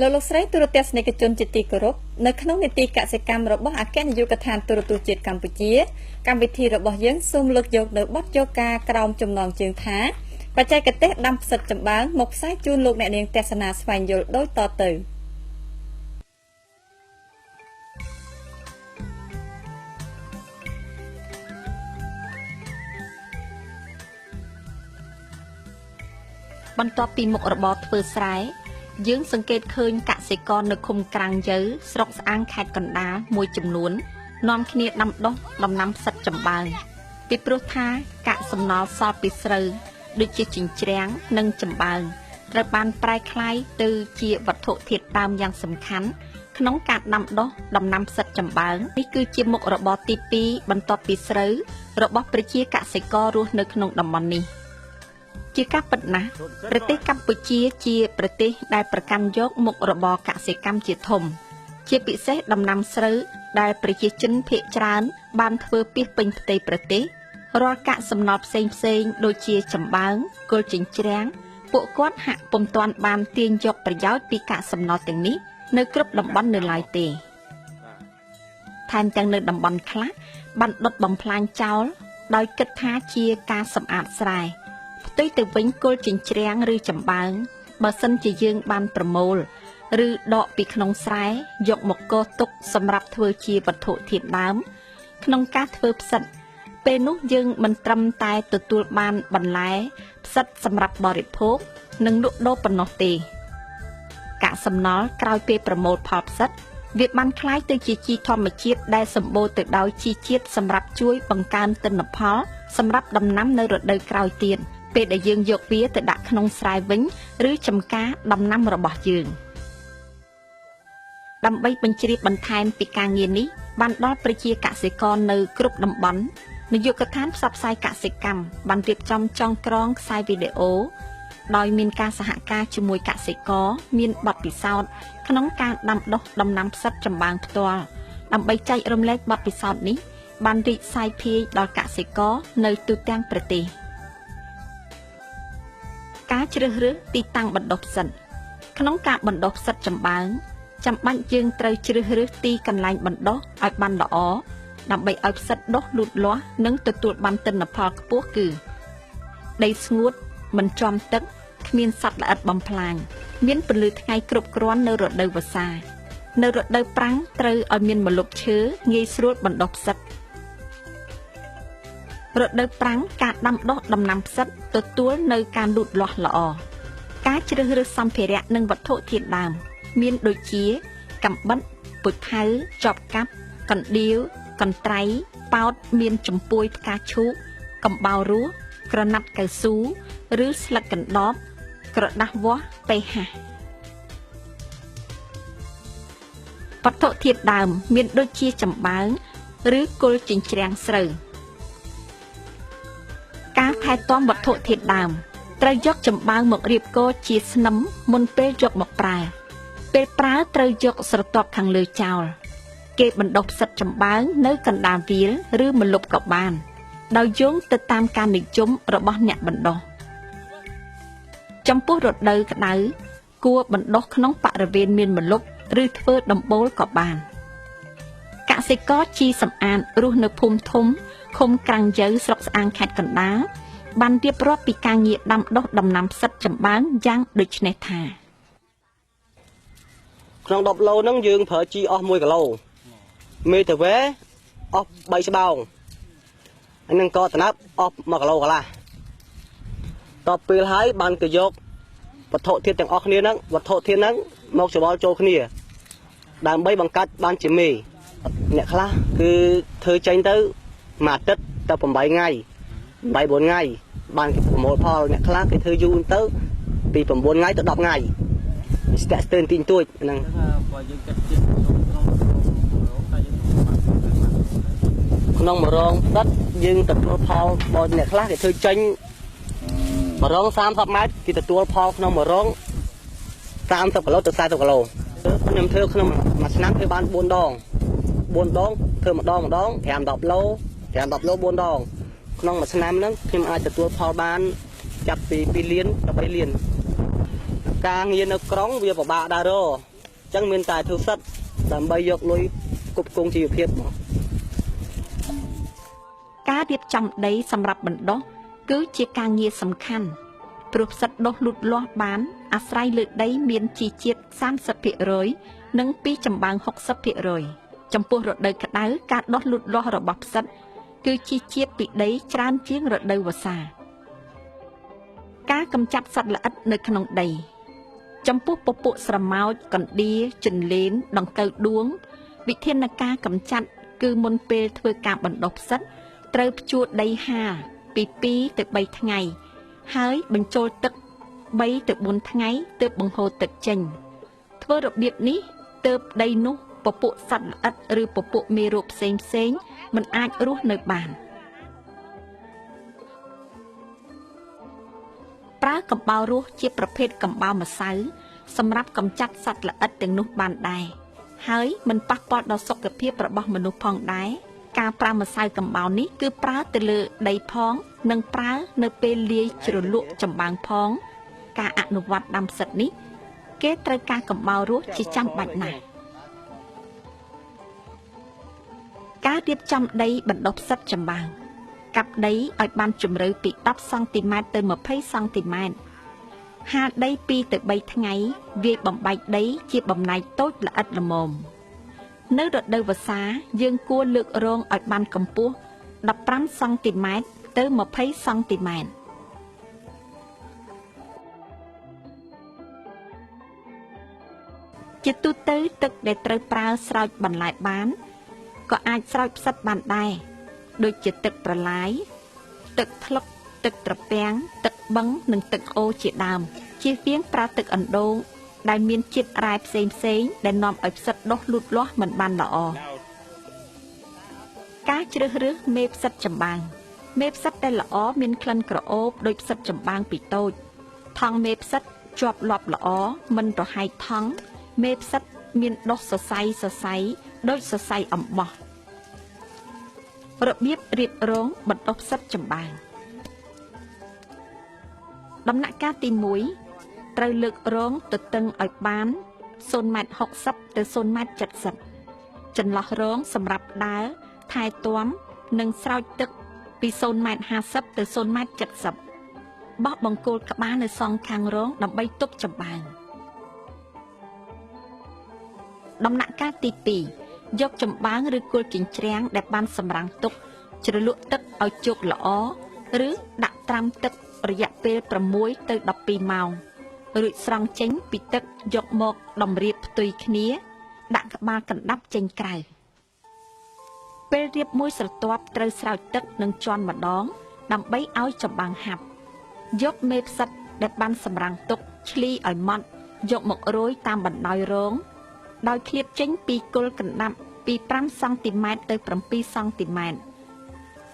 លោកលោកស្រីទូរទស្សនិកជនជាទីគោរពនៅក្នុងនីតិកសិកម្មរបស់អគ្គនាយកដ្ឋានទូរទស្សន៍ជាតិកម្ពុជាកម្មវិធីរបស់យើងសូមលើកយកនៅបទយកការក្រោមចំណងជើងថាបច្ចេកទេសដាំផ្សិតចម្បាំងមកផ្សាយជូនលោកអ្នកនាងទស្សនាស្វែងយល់ដូចតទៅបន្ទាប់ពីមុខរបរធ្វើស្រែយើងសង្កេតឃើញកសិករនៅឃុំក្រាំងយើស្រុកស្អាងខេត្តកណ្ដាលមួយចំនួននាំគ្នាដាំដុះដំណាំផ្សិតចម្បាំងពីព្រោះថាកាកសំណល់សល់ពីស្រូវដូចជាចិញ្ច្រាំងនិងចម្បាំងត្រូវបានប្រែក្លាយទៅជាវត្ថុធាតុដើមយ៉ាងសំខាន់ក្នុងការដាំដុះដំណាំផ្សិតចម្បាំងនេះគឺជាមុខរបរទី2បន្ទាប់ពីស្រូវរបស់ប្រជាកសិកររស់នៅក្នុងតំបន់នេះជាការពិតណាស់ប្រទេសកម្ពុជាជាប្រទេសដែលប្រកាន់យកមុខរបរកសិកម្មជាធំជាពិសេសដំណាំស្រូវដែលប្រជាជនភាគច្រើនបានធ្វើពាសពេញផ្ទៃប្រទេសរាល់កាកសំណល់ផ្សេងដូចជាចម្បាំងគល់ចិញ្ច្រាំងពួកគាត់ហាក់ពុំទាន់បានទាញយកប្រយោជន៍ពីកាកសំណល់ទាំងនេះនៅគ្រប់តំបន់នៅឡើយទេថែមទាំងនៅតំបន់ខ្លះបានដុតបំផ្លាញចោលដោយគិតថាជាការសម្អាតស្រែផ្ទុយទៅវិញគល់ចិញ្ច្រាំងឬចម្បាំងបើសិនជាយើងបានប្រមូលឬដកពីក្នុងស្រែយកមកកោសទុកសម្រាប់ធ្វើជាវត្ថុធាតុដើមក្នុងការធ្វើផ្សិតពេលនោះយើងមិនត្រឹមតែទទួលបានបន្លែផ្សិតសម្រាប់បរិភោគនិងលក់ដូរប៉ុណ្ណោះទេកាកសំណល់ក្រោយពេលប្រមូលផលផ្សិតវាបានคล้ายទៅជាជីធម្មជាតិដែលសម្បូរទៅដោយជីជាតិសម្រាប់ជួយបង្កើនទិន្នផលសម្រាប់ដំណាំនៅរដូវក្រោយទៀតពេលដែលយើងយកវាទៅដាក់ក្នុងស្រែវិញឬចម្ការដំណាំរបស់យើងដើម្បីបញ្ជ្រាបបន្ថែមពីការងារនេះបានដល់ប្រជាកសិករនៅគ្រប់តំបន់នាយកដ្ឋានផ្សព្វផ្សាយកសិកម្មបានរៀបចំចងក្រងខ្សែវីដេអូដោយមានការសហការជាមួយកសិករមានបទពិសោធន៍ក្នុងការដាំដុះដំណាំផ្សិតចម្បាំងផ្ទាល់ដើម្បីចែករំលែកបទពិសោធន៍នេះបានរីកសាយភាយដល់កសិករនៅទូទាំងប្រទេសការជ្រើសរើសទីតាំងបណ្ដុះផ្សិតក្នុងការបណ្ដុះផ្សិតចម្បាំងចាំបាច់យើងត្រូវជ្រើសរើសទីកន្លែងបណ្ដុះឲ្យបានល្អដើម្បីឲ្យផ្សិតដុះលូតលាស់និងទទួលបានទិន្នផលខ្ពស់គឺដីស្ងួតមិនចំទឹកគ្មានសត្វល្អិតបំផ្លាញមានពន្លឺថ្ងៃគ្រប់គ្រាន់នៅរដូវវស្សានៅរដូវប្រាំងត្រូវឲ្យមានម្លប់ឈើងាយស្រួលបណ្ដុះផ្សិតរដូវប្រាំងការដាំដុះដំណាំផ្សិតទទួលនៅការលូតលាស់ល្អការជ្រើសរើសសម្ភារៈនិងវត្ថុធាតុដើមមានដូចជាកាំបិតពុជថៅចបកាប់កណ្ដៀវកន្ត្រៃប៉ោតមានចម្ពួយផ្កាឈូកកំបោររស់ក្រណាត់កៅស៊ូឬស្លឹកកណ្ដបក្រដាសវាស់បេហាវត្ថុធាតុដើមមានដូចជាចម្បាំងឬគល់ចិញ្ច្រាំងស្រូវការថែទាំវត្ថុធាតុដើមត្រូវយកចម្បាំងមករៀបកូរជាស្នឹមមុនពេលយកមកប្រើពេលប្រើត្រូវយកស្រទាប់ខាងលើចោលគេបណ្ដុះផ្សិតចម្បាំងនៅកណ្ដាលវាលឬម្លប់ក៏បានដោយយោងទៅតាមការនិយមរបស់អ្នកបណ្ដុះចំពោះរដូវក្តៅគួរបណ្ដុះក្នុងបរិវេណមានម្លប់ឬធ្វើដំបូលក៏បានកសិករជីសំអាតរស់នៅភូមិធំឃុំក្រាំងយើស្រុកស្អាងខេត្តកណ្ដាលបានរៀបរាប់ពីការងារដាំដុះដំណាំផ្សិតចម្បាំងយ៉ាងដូចនេះថាក្នុង10គីឡូហ្នឹងយើងប្រើជីអស់1គីឡូមេតាវ៉េអស់3ស្បោងហើយនឹងក៏តំណាប់អស់1គីឡូកន្លះតបពេលហើយបានក៏យកវត្ថុធាតុទាំងអស់គ្នាហ្នឹងវត្ថុធាតុហ្នឹងមកច្របល់ចូលគ្នាដើម្បីបង្កាត់បានជាមេអ្នកខ្លះគឺធ្វើចេញទៅមួយអាទិត្យទៅ8ថ្ងៃ8 4ថ្ងៃបានគេប្រមូលផលអ្នកខ្លះគេធ្វើយូរទៅពី9ថ្ងៃទៅ10ថ្ងៃស្ទាក់ស្ទើរទីទួចហ្នឹងក្នុងមួយរងផ្សិតយើងទទួលផលបើអ្នកខ្លះគេធ្វើចេញមួយរង30ម៉ែត្រគេទទួលផលក្នុងមួយរង30គីឡូទៅ40គីឡូខ្ញុំធ្វើក្នុងមួយឆ្នាំធ្វើបាន4ដងធ្វើម្ដង5-10ឡូ5-10ឡូ4ដងក្នុងមួយឆ្នាំហ្នឹងខ្ញុំអាចទទួលផលបានចាប់ពី2លានទៅ3លាន ការងារនៅក្រុងវាពិបាកដែរអញ្ចឹងមានតែធ្វើសិតដើម្បីយកលុយគ្រប់គ្រងជីវភាពមក ការរៀបចំដីសម្រាប់បណ្ដុះគឺជាការងារសំខាន់ព្រោះផ្សិតដុះលូតលាស់បានអាស្រ័យលើដីមានជីជាតិ 30% និងពីចម្បាំង 60% ចំពោះរដូវក្តៅការដុះលូតលាស់របស់ផ្សិតគឺជីជាតិពីដីច្រើនជាងរដូវវស្សាការកម្ចាត់សត្វល្អិតនៅក្នុងដីចំពោះពពួកស្រមោចកណ្ដៀរចិន្លេនដង្កូវដួងវិធានការកម្ចាត់គឺមុនពេលធ្វើការបណ្ដុះផ្សិតត្រូវភ្ជួរដីហាលពី2ទៅ3ថ្ងៃហើយបញ្ចូលទឹក3ទៅ4ថ្ងៃទើបបង្ហូរទឹកចេញធ្វើរបៀបនេះទើបដីនោះពពួកសត្វល្អិតឬពពួកមេរោគផ្សេងៗមិនអាចរស់នៅបានប្រើកំបោររស់ជាប្រភេទកំបោរម្សៅសម្រាប់កម្ចាត់សត្វល្អិតទាំងនោះបានដែរហើយមិនប៉ះពាល់ដល់សុខភាពរបស់មនុស្សផងដែរការប្រើម្សៅកំបោរនេះគឺប្រើទៅលើដីផងនិងប្រើនៅពេលលាយជ្រលក់ចម្បាំងផងការអនុវត្តដាំផ្សិតនេះគេត្រូវការកំបោររស់ជាចាំបាច់ណាស់ការរៀបចំដីបណ្ដុះផ្សិតចម្បាំងកាប់ដីឲ្យបានជម្រៅពី10សង់ទីម៉ែត្រទៅ20សង់ទីម៉ែត្រហាលដី2ទៅ3ថ្ងៃវាយបំបែកដីជាបំណែកតូចល្អិតល្មមនៅរដូវវស្សាយើងគួរលើករងឲ្យបានកម្ពស់15សង់ទីម៉ែត្រទៅ20សង់ទីម៉ែត្រជាទូទៅទឹកដែលត្រូវប្រើស្រោចបន្លែបានក៏អាចស្រោចផ្សិតបានដែរដូចជាទឹកប្រឡាយទឹកថ្លុកទឹកត្រពាំងទឹកបឹងនិងទឹកអូរជាដើមជៀសវាងប្រើទឹកអណ្ដូងដែលមានជាតិរ៉ែផ្សេងដែលនាំឲ្យផ្សិតដុះលូតលាស់មិនបានល្អការជ្រើសរើសមេផ្សិតចម្បាំងមេផ្សិតដែលល្អមានក្លិនក្រអូបដូចផ្សិតចម្បាំងពីតូចថង់មេផ្សិតជាប់លាប់ល្អមិនរហែកថង់មេផ្សិតមានដុះសរសៃដូចសរសៃអំបោះរបៀបរៀបរងបណ្ដុះផ្សិតចម្បាំងដំណាក់កាលទី1ត្រូវលើករងទទឹងឲ្យបាន0.60 ម៉ែត្រទៅ0.70 ម៉ែត្រចន្លោះរងសម្រាប់ដើរថែទាំនិងស្រោចទឹកពី0.50 ម៉ែត្រទៅ0.70 ម៉ែត្របោះបង្គោលក្បាលនៅសងខាងរងដើម្បីទប់ចម្បាំងដំណាក់កាលទី2យកចម្បាំងឬគល់ចិញ្ច្រាំងដែលបានសម្រាំងទុកជ្រលក់ទឹកឲ្យជោគល្អឬដាក់ត្រាំទឹករយៈពេល6ទៅ12ម៉ោងរួចស្រង់ចេញពីទឹកយកមកតម្រៀបផ្ទុយគ្នាដាក់ក្បាលកណ្ដាប់ចេញក្រៅពេលរៀបមួយស្រទាប់ត្រូវស្រោចទឹកនិងជន់ម្ដងដើម្បីឲ្យចម្បាំងហាប់យកមេផ្សិតដែលបានសម្រាំងទុកឆ្លីឲ្យម៉ត់យកមករោយតាមបណ្ដោយរងដោយឃ្លាបចេញពីគល់កណ្ដាប់ពី5សង់ទីម៉ែត្រទៅ7សង់ទីម៉ែត្រ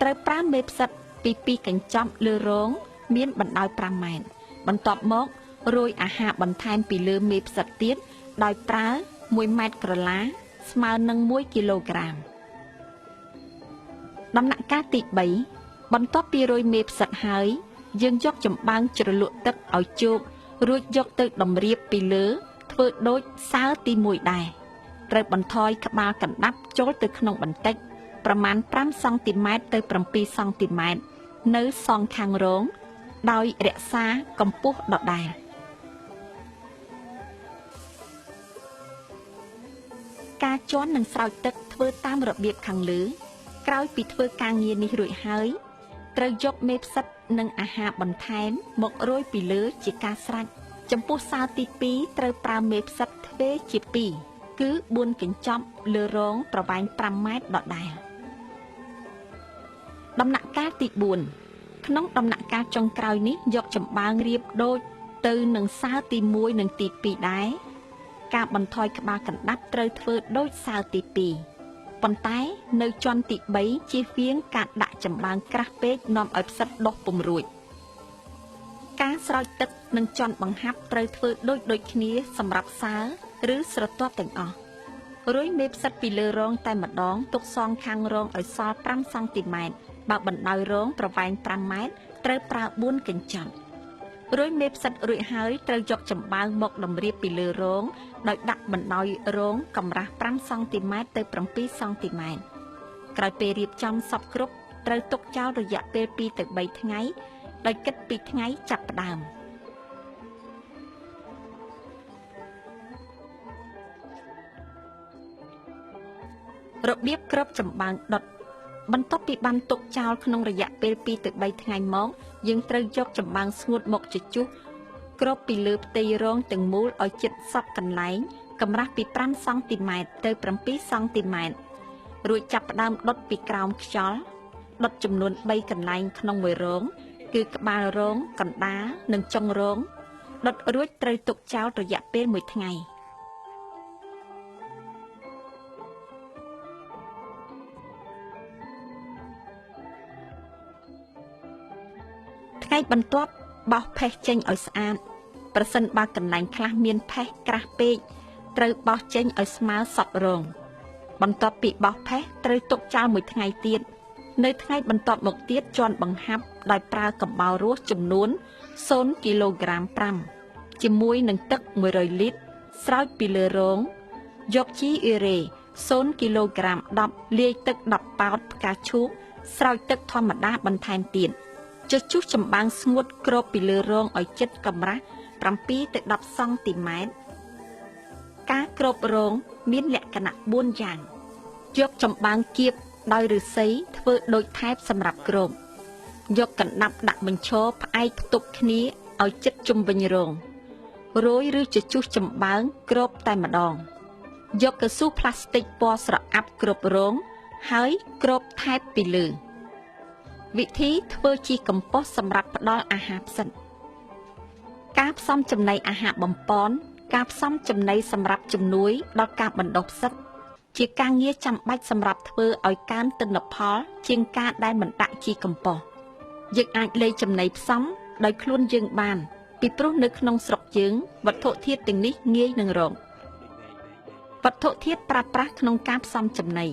ត្រូវប្រើមេផ្សិតពី2កញ្ចប់លើរងមានបណ្ដោយ5ម៉ែត្របន្ទាប់មករោយអាហារបន្ថែមពីលើមេផ្សិតទៀតដោយប្រើ1ម៉ែត្រក្រឡាស្មើនឹង1គីឡូក្រាមដំណាក់កាលទី3បន្ទាប់ពីរោយមេផ្សិតហើយយើងយកចម្បាំងជ្រលក់ទឹកឲ្យជោគរួចយកទៅតម្រៀបពីលើធ្វើដូចសើទី1ដែរត្រូវបន្ថយក្បាលកណ្ដាប់ចូលទៅក្នុងបន្តិចប្រមាណ5សង់ទីម៉ែត្រទៅ7សង់ទីម៉ែត្រនៅសងខាងរងដោយរក្សាកម្ពស់ដដែលការជន់និងស្រោចទឹកធ្វើតាមរបៀបខាងលើក្រោយពីធ្វើការងារនេះរួចហើយត្រូវយកមេផ្សិតនិងអាហារបន្ថែមមករោយពីលើជាការស្រេចចំពោះសើទី2ត្រូវប្រើមេផ្សិតទ្វេជា2គឺ4កញ្ចប់លើរងប្រវែង5ម៉ែត្រដដែលដំណាក់កាលទី4ក្នុងដំណាក់កាលចុងក្រោយនេះយកចម្បាំងរៀបដូចទៅនឹងសើទី1និងទី2ដែរការបន្ថយក្បាលកណ្ដាប់ត្រូវធ្វើដូចសើទី2ប៉ុន្តែនៅជាន់ទី3ជៀសវាងការដាក់ចម្បាំងក្រាស់ពេកនាំឲ្យផ្សិតដុះពុំរួចការស្រោចទឹកនិងជន់បង្ហាប់ត្រូវធ្វើដូចគ្នាសម្រាប់សើឬស្រទាប់ទាំងអស់រួយមេផ្សិតពីលើរងតែម្ដងទុកសងខាងរងឲ្យសល់5សង់ទីម៉ែត្របើបណ្ដោយរងប្រវែង5ម៉ែត្រត្រូវប្រើ4កញ្ចប់ រួចមេផ្សិតរួចហើយត្រូវយកចំបើងមកតម្រៀបពីលើរងដោយដាក់បណ្ដោយរងកម្រាស់5សង់ទីម៉ែត្រទៅ7សង់ទីម៉ែត្រក្រោយពេលរៀបចំសពគ្រប់ត្រូវទុកចោលរយៈពេល2ទៅ3ថ្ងៃដោយគិតពីថ្ងៃចាប់ផ្ដើមរបៀបគ្របចំបើងដុតបន្ទាប់ពីបានទុកចោលក្នុងរយៈពេល2ទៅ3ថ្ងៃមកយើងត្រូវយកចំបើងស្ងួតមកជជុះគ្របពីលើផ្ទៃរងទាំងមូលឲ្យជិតសពកន្លែងកម្រាស់ពី5សង់ទីម៉ែត្រទៅ7សង់ទីម៉ែត្ររួចចាប់ផ្ដើមដុតពីក្រោមខ្យល់ដុតចំនួន3កន្លែងក្នុងមួយរងគឺក្បាលរងកណ្ដាលនិងចុងរងដុតរួចត្រូវទុកចោលរយៈពេល1ថ្ងៃថ្ងៃបន្ទាប់បោសផេះចេញឲ្យស្អាតប្រសិនបើកន្លែងខ្លះមានផេះក្រាស់ពេកត្រូវបោសចេញឲ្យស្មើសពរងបន្ទាប់ពីបោសផេះត្រូវទុកចោល1ថ្ងៃទៀតនៅថ្ងៃបន្ទាប់មកទៀតជន់បង្ហាប់ដោយប្រើកំបោររស់ចំនួន0គីឡូក្រាម5ជាមួយនឹងទឹក100លីត្រស្រោចពីលើរងយកជីអ៊ីរ៉េ0គីឡូក្រាម10លាយទឹក10ប៉ោតផ្កាឈូកស្រោចទឹកធម្មតាបន្ថែមទៀតចុះចំបើងស្ងួតគ្របពីលើរងឲ្យជិតកម្រាស់7ទៅ10សង់ទីម៉ែត្រការគ្របរងមានលក្ខណៈ4យ៉ាងយកចំបើងគៀបដោយឫស្សីធ្វើដូចថែបសម្រាប់គ្របយកកណ្ដាប់ដាក់បញ្ឈរផ្អែកផ្ទប់គ្នាឲ្យជិតជុំវិញរងរោយឬជជុះចំបើងគ្របតែម្ដងយកកៅស៊ូផ្លាស្ទិកពណ៌ស្រអាប់គ្របរងហើយគ្របថែបពីលើវិធីធ្វើជីកំប៉ុស្តសម្រាប់ផ្ដល់អាហារផ្សិតការផ្សំចំណីអាហារបំពន់ការផ្សំចំណីសម្រាប់ជំនួយដល់ការបណ្ដុះផ្សិតជាការងារចាំបាច់សម្រាប់ធ្វើឲ្យកើនទិន្នផលជាងការដែលមិនដាក់ជីកំប៉ុស្តយើងអាចលេខចំណីផ្សំដោយខ្លួនយើងបានពីព្រោះនៅក្នុងស្រុកយើងវត្ថុធាតុទាំងនេះងាយនឹងរកវត្ថុធាតុប្រើប្រាស់ក្នុងការផ្សំចំណី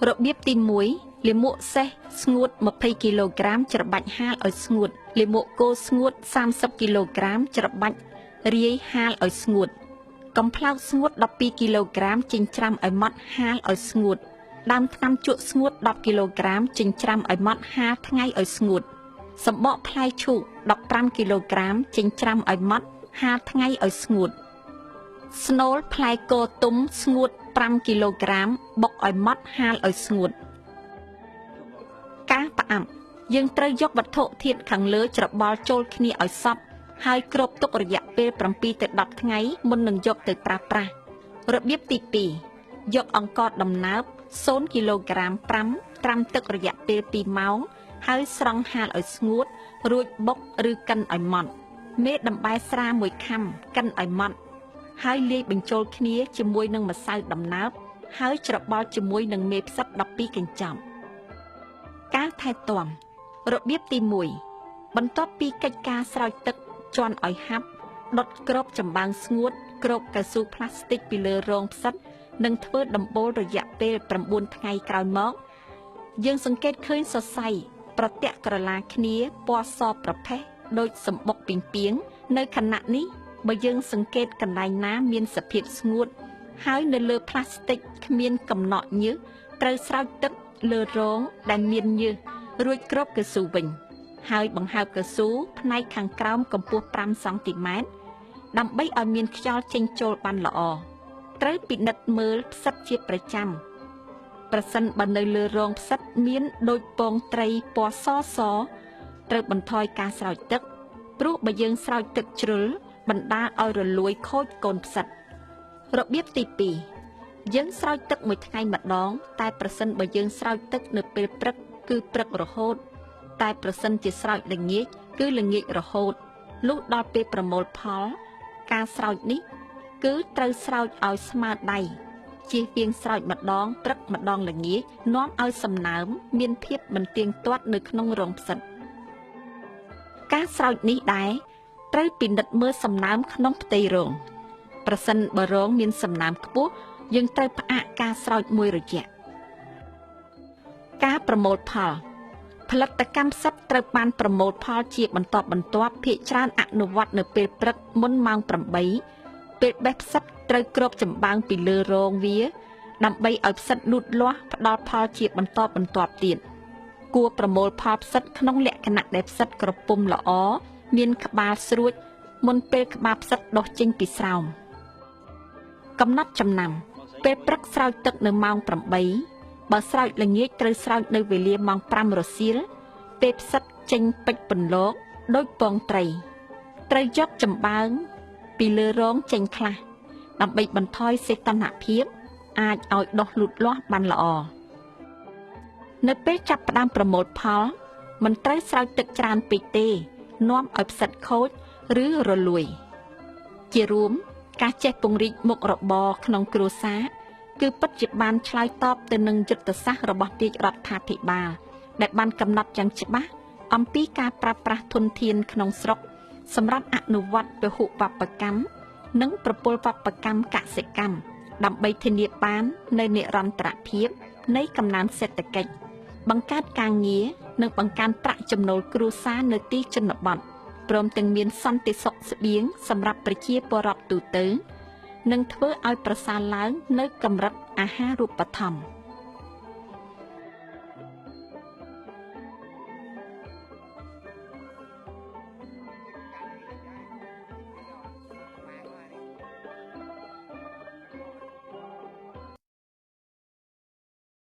របៀបទី1លាមកសេះស្ងួត20គីឡូក្រាមច្របាច់ហាលឲ្យស្ងួតលាមកគោស្ងួត30គីឡូក្រាមច្របាច់រាយហាលឲ្យស្ងួតកំប្លោកស្ងួត12គីឡូក្រាមចិញ្ច្រាំឲ្យម៉ត់ហាលឲ្យស្ងួតដើមថ្នាំជក់ស្ងួត10គីឡូក្រាមចិញ្ច្រាំឲ្យម៉ត់ហាលថ្ងៃឲ្យស្ងួតសម្បកផ្លែឈូក15គីឡូក្រាមចិញ្ច្រាំឲ្យម៉ត់ហាលថ្ងៃឲ្យស្ងួតស្នូលផ្លែគោទុំស្ងួត5គីឡូក្រាមបុកឲ្យម៉ត់ហាលឲ្យស្ងួតការផ្អាប់យើងត្រូវយកវត្ថុធាតុខាងលើច្របល់ចូលគ្នាឲ្យសព្វហើយគ្របទុករយៈពេល7ទៅ10ថ្ងៃមុននឹងយកទៅប្រើប្រាស់របៀបទី2យកអង្ករដំណើប0គីឡូក្រាម5ត្រាំទឹករយៈពេល2ម៉ោងហើយស្រង់ហាលឲ្យស្ងួតរួចបុកឬកិនឲ្យម៉ត់មេដំបែស្រា1ខាំកិនឲ្យម៉ត់ហើយលាយបញ្ចូលគ្នាជាមួយនឹងម្សៅដំណើបហើយច្របល់ជាមួយនឹងមេផ្សិត12កញ្ចប់ការថែទាំរបៀបទី1បន្ទាប់ពីកិច្ចការស្រោចទឹកជន់ឲ្យហាប់ដុតគ្របចំបើងស្ងួតគ្របកៅស៊ូផ្លាស្ទិកពីលើរងផ្សិតនិងធ្វើដំបូលរយៈពេល9ថ្ងៃក្រោយមកយើងសង្កេតឃើញសរសៃប្រទាក់ក្រឡាគ្នាពណ៌សប្រផេះដូចសម្បុកពីងពីងនៅខណៈនេះបើយើងសង្កេតកន្លែងណាមានសភាពស្ងួតហើយនៅលើផ្លាស្ទិកគ្មានកំណកញើសត្រូវស្រោចទឹកលើរងដែលមានញើសរួចគ្របកៅស៊ូវិញហើយបង្ហើបកៅស៊ូផ្នែកខាងក្រោមកម្ពស់5សង់ទីម៉ែត្រដើម្បីឲ្យមានខ្យល់ចេញចូលបានល្អត្រូវពិនិត្យមើលផ្សិតជាប្រចាំប្រសិនបើនៅលើរងផ្សិតមានដូចពងត្រីពណ៌សត្រូវបន្ថយការស្រោចទឹកព្រោះបើយើងស្រោចទឹកជ្រុលបណ្ដាលឲ្យរលួយខូចកូនផ្សិតរបៀបទី2យើងស្រោចទឹកមួយថ្ងៃម្ដងតែប្រសិនបើយើងស្រោចទឹកនៅពេលព្រឹកគឺព្រឹករហូតតែប្រសិនជាស្រោចល្ងាចគឺល្ងាចរហូតលុះដល់ពេលប្រមូលផលការស្រោចនេះគឺត្រូវស្រោចឲ្យស្មើដៃជៀសវាងស្រោចម្ដងព្រឹកម្ដងល្ងាចនាំឲ្យសំណើមមានភាពមិនទៀងទាត់នៅក្នុងរងផ្សិតការស្រោចនេះដែរត្រូវពិនិត្យមើលសំណើមក្នុងផ្ទៃរងប្រសិនបើរងមានសំណើមខ្ពស់យើងត្រូវផ្អាកការស្រោចមួយរយៈការប្រមូលផល ផលិតកម្មផ្សិតត្រូវបានប្រមូលផលជាបន្តបន្ទាប់ភាគច្រើនអនុវត្តនៅពេលព្រឹកមុនម៉ោង 8 ពេលបេះផ្សិតត្រូវគ្របចម្បាំងពីលើរងវាដើម្បីឲ្យផ្សិតលូតលាស់ផ្ដល់ផលជាបន្តបន្ទាប់ទៀតគួរប្រមូលផលផ្សិតក្នុងលក្ខណៈដែលផ្សិតក្រពុំល្អមានក្បាលស្រួចមុនពេលក្បាលផ្សិតដុះចេញពីស្រោមកំណត់ចំណាំពេលព្រឹកស្រោចទឹកនៅម៉ោង 8 បើស្រោចល្ងាចត្រូវស្រោចនៅវេលាម៉ោង 5 រសៀលពេលផ្សិតចេញពេជ្រពន្លកដូចពងត្រីត្រូវយកចម្បាំងពីលើរងចេញខ្លះដើម្បីបន្ថយសីតុណ្ហភាពអាចឲ្យដុះលូតលាស់បានល្អនៅពេលចាប់ផ្ដើមប្រមូលផលមិនត្រូវស្រោចទឹកច្រើនពេកទេនាំឲ្យផ្សិតខូចឬរលួយជារួមការចេះពង្រីកមុខរបរក្នុងគ្រួសារគឺពិតជាបានឆ្លើយតបទៅនឹងយុទ្ធសាស្ត្ររបស់រាជរដ្ឋាភិបាលដែលបានកំណត់យ៉ាងច្បាស់អំពីការប្រើប្រាស់ធនធានក្នុងស្រុកសម្រាប់អនុវត្តពហុវប្បកម្មនិងប្រពលវប្បកម្មកសិកម្មដើម្បីធានាបាននូវនិរន្តរភាពនៃកំណើនសេដ្ឋកិច្ចបង្កើតការងារនិងបង្កើនប្រាក់ចំណូលគ្រួសារនៅទីជនបទព្រមទាំងមានសន្តិសុខស្បៀងសម្រាប់ប្រជាពលរដ្ឋទូទៅនិងធ្វើឲ្យប្រសើរឡើងនៅកម្រិតអាហារូបត្ថម្ភ